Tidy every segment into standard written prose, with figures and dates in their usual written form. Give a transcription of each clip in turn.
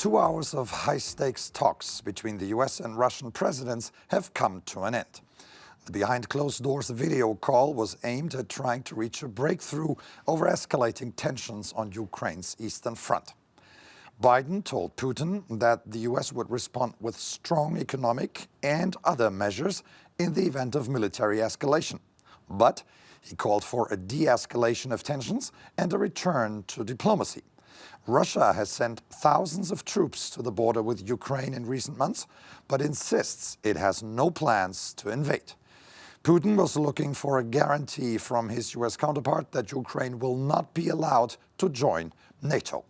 2 hours of high-stakes talks between the US and Russian presidents have come to an end. The behind-closed-doors video call was aimed at trying to reach a breakthrough over escalating tensions on Ukraine's eastern front. Biden told Putin that the US would respond with strong economic and other measures in the event of military escalation. But he called for a de-escalation of tensions and a return to diplomacy. Russia has sent thousands of troops to the border with Ukraine in recent months, but insists it has no plans to invade. Putin was looking for a guarantee from his US counterpart that Ukraine will not be allowed to join NATO.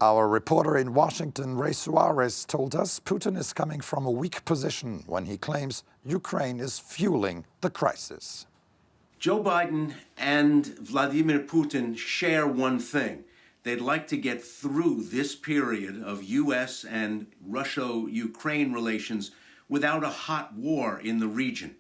Our reporter in Washington, Ray Suarez, told us Putin is coming from a weak position when he claims Ukraine is fueling the crisis. Joe Biden and Vladimir Putin share one thing. They'd like to get through this period of U.S. and Russia-Ukraine relations without a hot war in the region.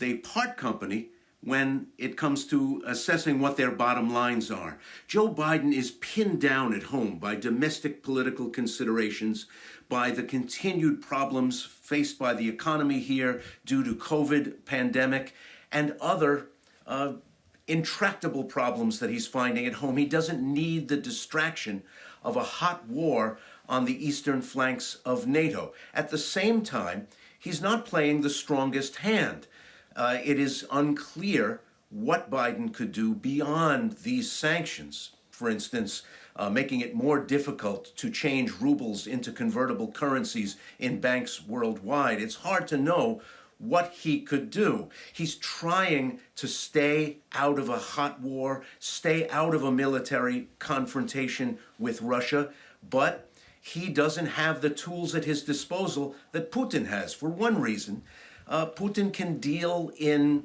They part company when it comes to assessing what their bottom lines are. Joe Biden is pinned down at home by domestic political considerations, by the continued problems faced by the economy here due to COVID pandemic and other intractable problems that he's finding at home. He doesn't need the distraction of a hot war on the eastern flanks of NATO. At the same time, he's not playing the strongest hand. It is unclear what Biden could do beyond these sanctions. For instance, making it more difficult to change rubles into convertible currencies in banks worldwide. It's hard to know what he could do. He's trying to stay out of a hot war, stay out of a military confrontation with Russia, but he doesn't have the tools at his disposal that Putin has. For one reason, Putin can deal in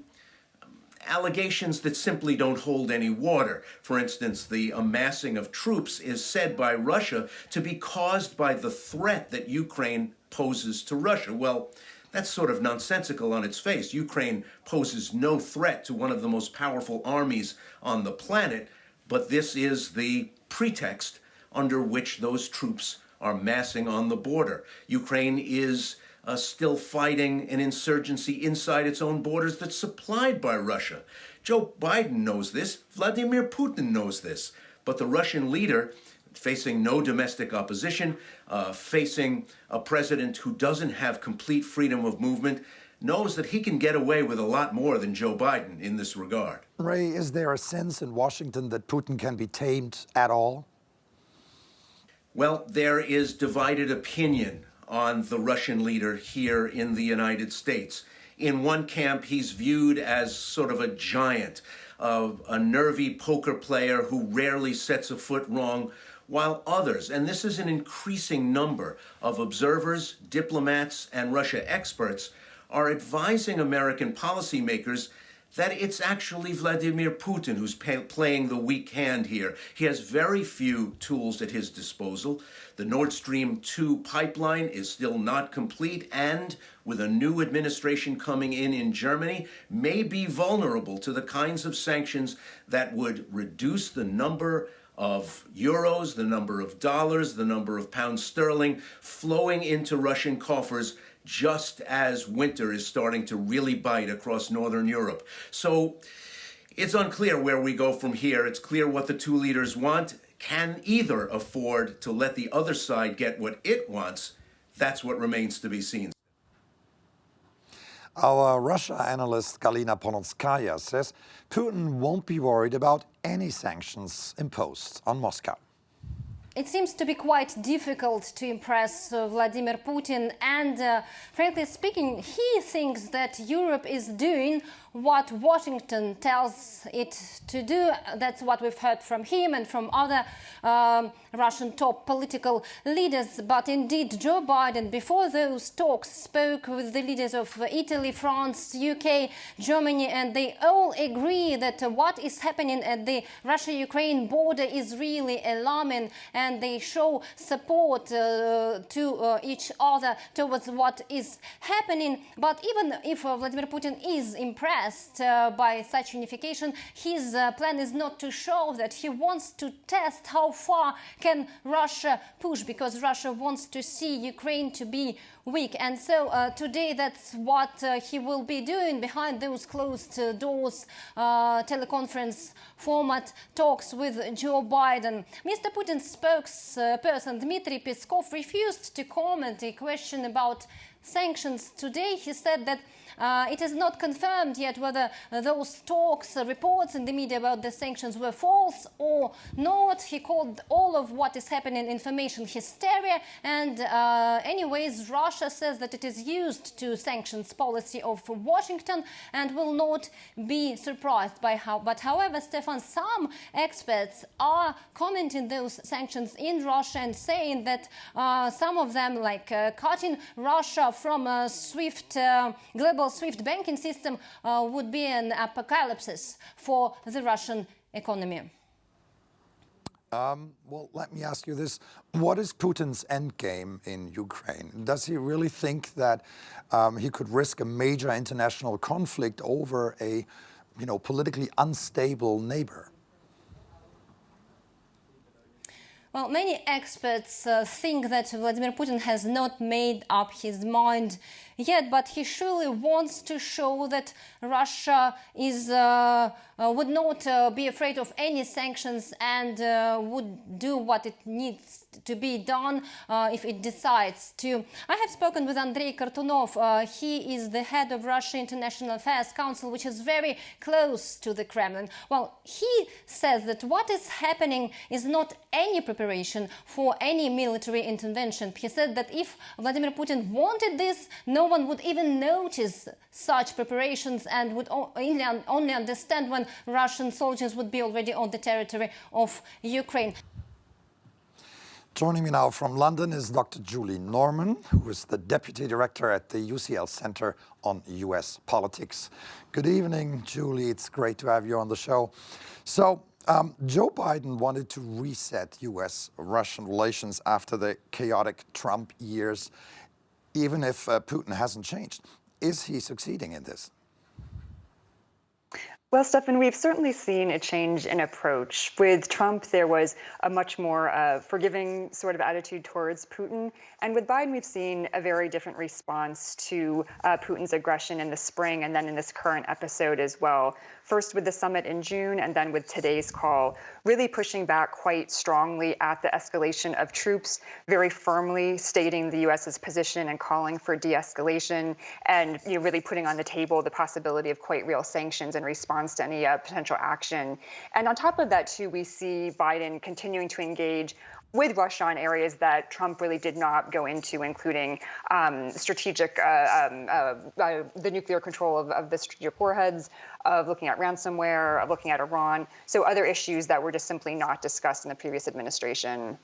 allegations that simply don't hold any water. For instance, the amassing of troops is said by Russia to be caused by the threat that Ukraine poses to Russia. Well, that's sort of nonsensical on its face. Ukraine poses no threat to one of the most powerful armies on the planet, but this is the pretext under which those troops are massing on the border. Ukraine is still fighting an insurgency inside its own borders that's supplied by Russia. Joe Biden knows this. Vladimir Putin knows this. But the Russian leader, facing no domestic opposition, facing a president who doesn't have complete freedom of movement, knows that he can get away with a lot more than Joe Biden in this regard. Ray, is there a sense in Washington that Putin can be tamed at all? Well, there is divided opinion on the Russian leader here in the United States. In one camp, he's viewed as sort of a giant, a nervy poker player who rarely sets a foot wrong, while others, and this is an increasing number of observers, diplomats, and Russia experts, are advising American policymakers that it's actually Vladimir Putin who's playing the weak hand here. He has very few tools at his disposal. The Nord Stream 2 pipeline is still not complete, and with a new administration coming in Germany, may be vulnerable to the kinds of sanctions that would reduce the number of euros, the number of dollars, the number of pounds sterling flowing into Russian coffers just as winter is starting to really bite across Northern Europe. So it's unclear where we go from here. It's clear what the two leaders want. Can either afford to let the other side get what it wants? That's what remains to be seen. Our Russia analyst Galina Polonskaya says Putin won't be worried about any sanctions imposed on Moscow. It seems to be quite difficult to impress Vladimir Putin, and frankly speaking, he thinks that Europe is doing what Washington tells it to do. That's what we've heard from him and from other Russian top political leaders. But indeed, Joe Biden, before those talks, spoke with the leaders of Italy, France, UK, Germany, and they all agree that what is happening at the Russia-Ukraine border is really alarming. and they show support to each other towards what is happening. But even if Vladimir Putin is impressed by such unification, his plan is not to show that. He wants to test how far can Russia push, because Russia wants to see Ukraine to be weak. And so today that's what he will be doing behind those closed doors teleconference format talks with Joe Biden. Mr. Putin's spokesperson Dmitry Peskov refused to comment a question about sanctions today. He said that it is not confirmed yet whether those talks, reports in the media about the sanctions were false or not. He called all of what is happening information hysteria. And anyways, Russia says that it is used to sanctions policy of Washington and will not be surprised by how. But however, Stefan, some experts are commenting those sanctions in Russia and saying that some of them, like cutting Russia from a global SWIFT banking system, would be an apocalypse for the Russian economy. Well, let me ask you this. What is Putin's endgame in Ukraine? Does he really think that he could risk a major international conflict over a, politically unstable neighbor? Well, many experts think that Vladimir Putin has not made up his mind yet, but he surely wants to show that Russia would not be afraid of any sanctions and would do what it needs to be done if it decides to. I have spoken with Andrei Kartunov. He is the head of Russia International Affairs Council, which is very close to the Kremlin. Well, he says that what is happening is not any preparation for any military intervention. He said that if Vladimir Putin wanted this, no one would even notice such preparations and would only understand when Russian soldiers would be already on the territory of Ukraine. Joining me now from London is Dr. Julie Norman, who is the Deputy Director at the UCL Center on US Politics. Good evening, Julie. It's great to have you on the show. So, Joe Biden wanted to reset US-Russian relations after the chaotic Trump years, even if Putin hasn't changed. Is he succeeding in this? Well, Stefan, we've certainly seen a change in approach. With Trump, there was a much more forgiving sort of attitude towards Putin. And with Biden, we've seen a very different response to Putin's aggression in the spring and then in this current episode as well. First with the summit in June and then with today's call, really pushing back quite strongly at the escalation of troops, very firmly stating the U.S.'s position and calling for de-escalation and really putting on the table the possibility of quite real sanctions in response to any potential action. And on top of that, too, we see Biden continuing to engage with Russia on areas that Trump really did not go into, including strategic, the nuclear control of the strategic warheads, of looking at ransomware, of looking at Iran. So other issues that were just simply not discussed in the previous administration.